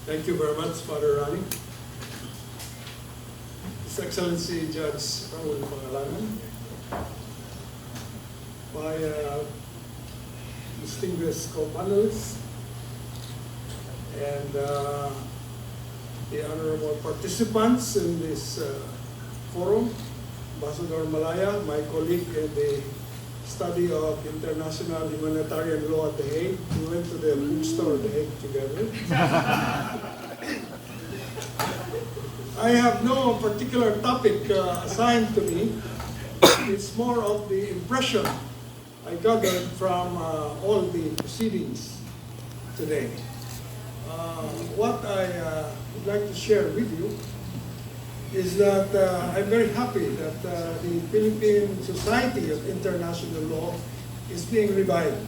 Thank you very much, Father Rani. His Excellency Judge Raul Pangalangan, my distinguished co-panelists, and the honorable participants in this forum, Ambassador Malaya, my colleague in the study of international humanitarian law at The Hague. We went to the bookstore at The Hague together. I have no particular topic assigned to me. It's more of the impression I gathered from all the proceedings today. What I would like to share with you is that I'm very happy that the Philippine Society of International Law is being revived.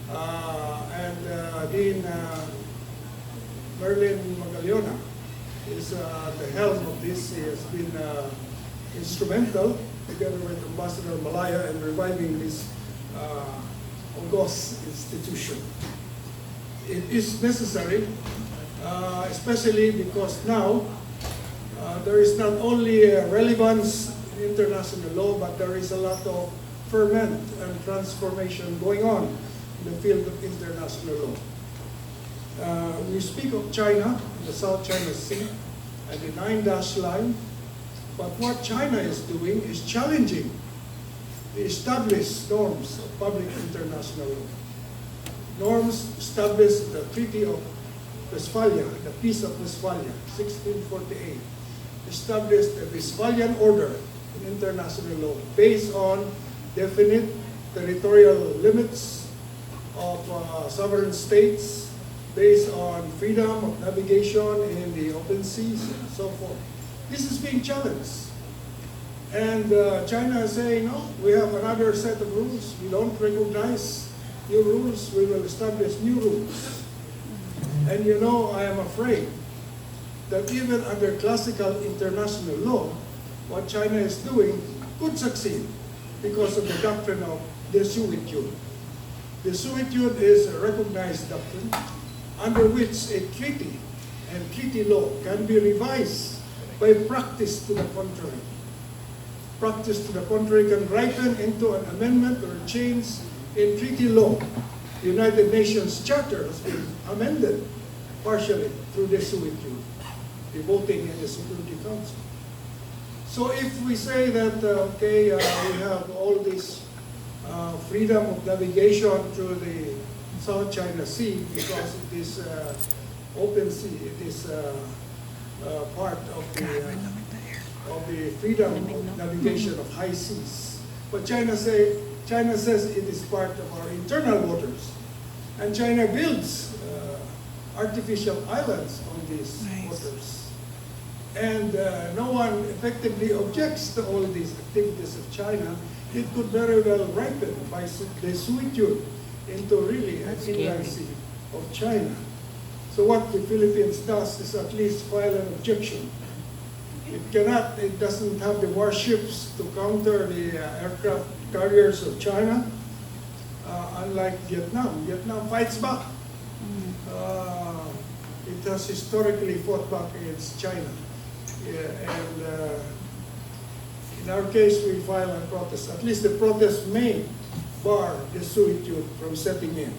And Dean Merlin Magallona is at the helm of this. He has been instrumental, together with Ambassador Malaya, in reviving this august institution. It is necessary, especially because now there is not only relevance in international law, but there is a lot of ferment and transformation going on in the field of international law. We speak of China, the South China Sea, and the 9-dash line, but what China is doing is challenging the established norms of public international law. Norms established the Treaty of Westphalia, the Peace of Westphalia, 1648. Established a Westphalian order in international law based on definite territorial limits of sovereign states, based on freedom of navigation in the open seas and so forth. This is being challenged. And China is saying, no, we have another set of rules. We don't recognize new rules. We will establish new rules. And you know, I am afraid that even under classical international law, what China is doing could succeed because of the doctrine of desuetude. Desuetude is a recognized doctrine under which a treaty and treaty law can be revised by practice to the contrary. Practice to the contrary can ripen into an amendment or a change in treaty law. The United Nations Charter has been amended partially through desuetude, the voting in the Security Council. So if we say that, we have all this freedom of navigation through the South China Sea because it is open sea, it is part of the freedom of navigation of high seas. But China says it is part of our internal waters. And China builds artificial islands on these waters. And no one effectively objects to all these activities of China. It could very well ripen by desuetude into really an inland sea of China. So what the Philippines does is at least file an objection. It doesn't have the warships to counter the aircraft carriers of China, unlike Vietnam. Vietnam fights back. It has historically fought back against China. And in our case, we file a protest. At least the protest may bar desuetude from setting in.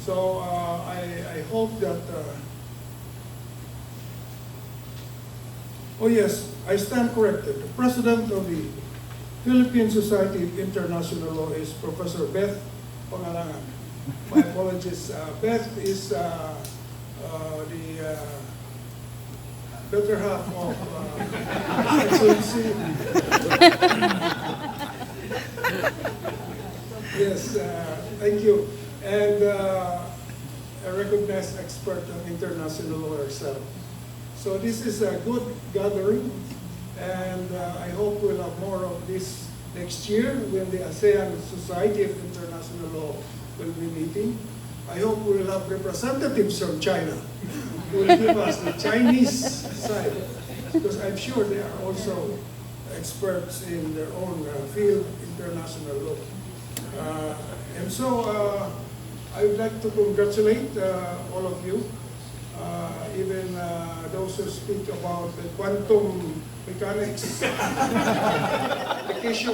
So I hope that, oh yes, I stand corrected. The president of the Philippine Society of International Law is Professor Beth Pangalangan. My apologies. Beth is the better half of Excellency. Yes, thank you. And a recognized expert on international law herself. So this is a good gathering, and I hope we'll have more of this next year when the ASEAN Society of International Law will be meeting. I hope we will have representatives from China who will give us the Chinese side, because I'm sure they are also experts in their own field, international law. And so I would like to congratulate all of you, even those who speak about the quantum mechanics application.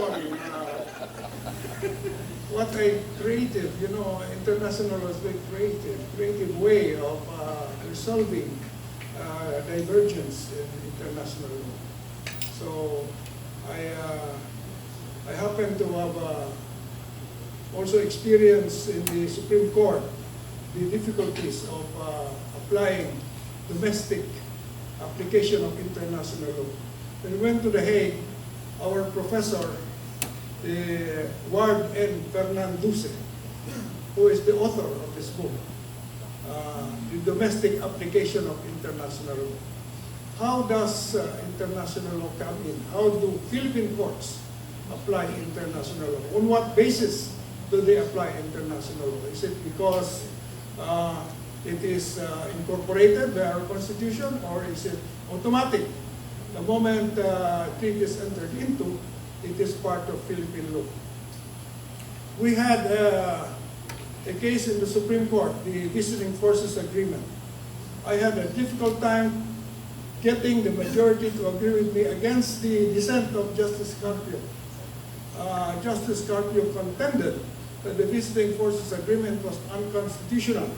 What a creative, international was very creative way of resolving divergence in international law. So I happen to have also experienced in the Supreme Court the difficulties of applying domestic application of international law. When we went to The Hague, our professor, the Ward N. Fernandez, who is the author of this book, the domestic application of international law. How does international law come in? How do Philippine courts apply international law? On what basis do they apply international law? Is it because it is incorporated by our Constitution, or is it automatic? The moment treaty is entered into, it is part of Philippine law. We had a case in the Supreme Court, the Visiting Forces Agreement. I had a difficult time getting the majority to agree with me against the dissent of Justice Carpio. Justice Carpio contended that the Visiting Forces Agreement was unconstitutional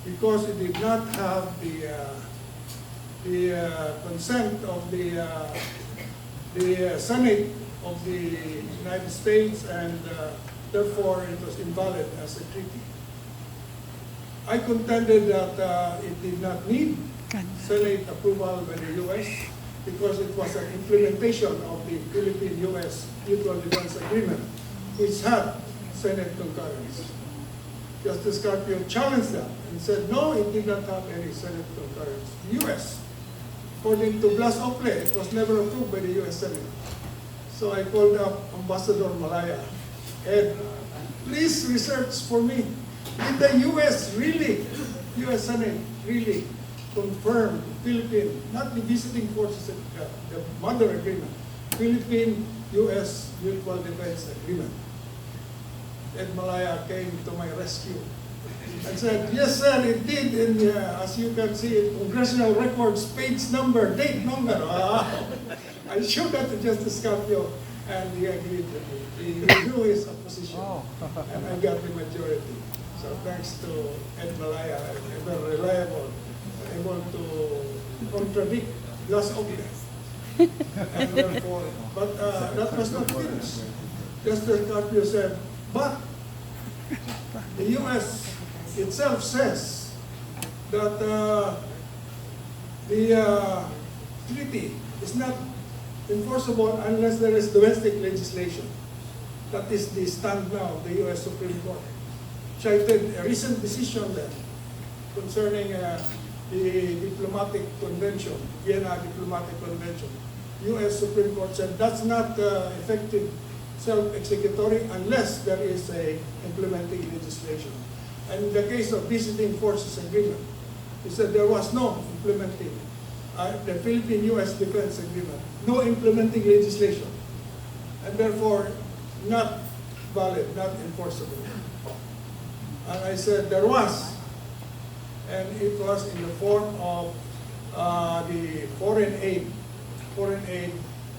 because it did not have the consent of the Senate of the United States, and therefore it was invalid as a treaty. I contended that it did not need Senate approval by the U.S. because it was an implementation of the Philippine-U.S. Mutual Defense Agreement, which had Senate concurrence. Justice Carpio challenged that and said, no, it did not have any Senate concurrence. The U.S., according to Blas Ople, it was never approved by the U.S. Senate. So I called up Ambassador Malaya, and please research for me, did the U.S. Senate really confirm Philippine, not the Visiting Forces, the mother agreement, Philippine-U.S. Mutual Defense Agreement? Ed Malaya came to my rescue and said, yes sir, it did, and as you can see, congressional records, page number, date number. I showed that to Justice Carpio, and he agreed with me. He withdrew his opposition, and I got the majority. So thanks to Ed Malaya, ever reliable, able to contradict Blas Ople. And therefore, but that was not finished. Justice Carpio said, but the U.S. itself says that the treaty is not enforceable unless there is domestic legislation. That is the stand now of the U.S. Supreme Court. Cited a recent decision there concerning the diplomatic convention, Vienna Diplomatic Convention. U.S. Supreme Court said that's not effective self-executory unless there is a implementing legislation. And in the case of Visiting Forces Agreement, he said there was no implementing, the Philippine-U.S. Defense Agreement, no implementing legislation, and therefore not valid, not enforceable. And I said there was, and it was in the form of the foreign aid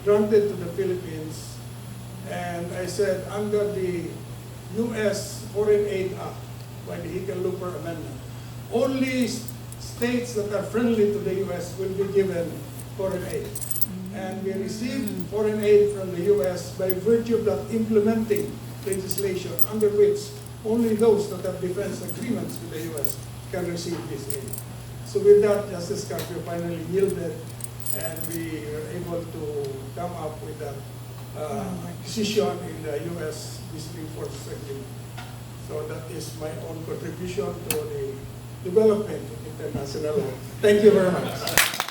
granted to the Philippines. And I said, under the U.S. Foreign Aid Act, by the Hickenlooper Amendment, only states that are friendly to the U.S. will be given foreign aid. And we received foreign aid from the U.S. by virtue of that implementing legislation under which only those that have defense agreements with the U.S. can receive this aid. So with that, Justice Carpio finally yielded, and we were able to come up with that decision in the U.S. Visiting Forces Agreement. So that is my own contribution to the development of international law. Thank you very much.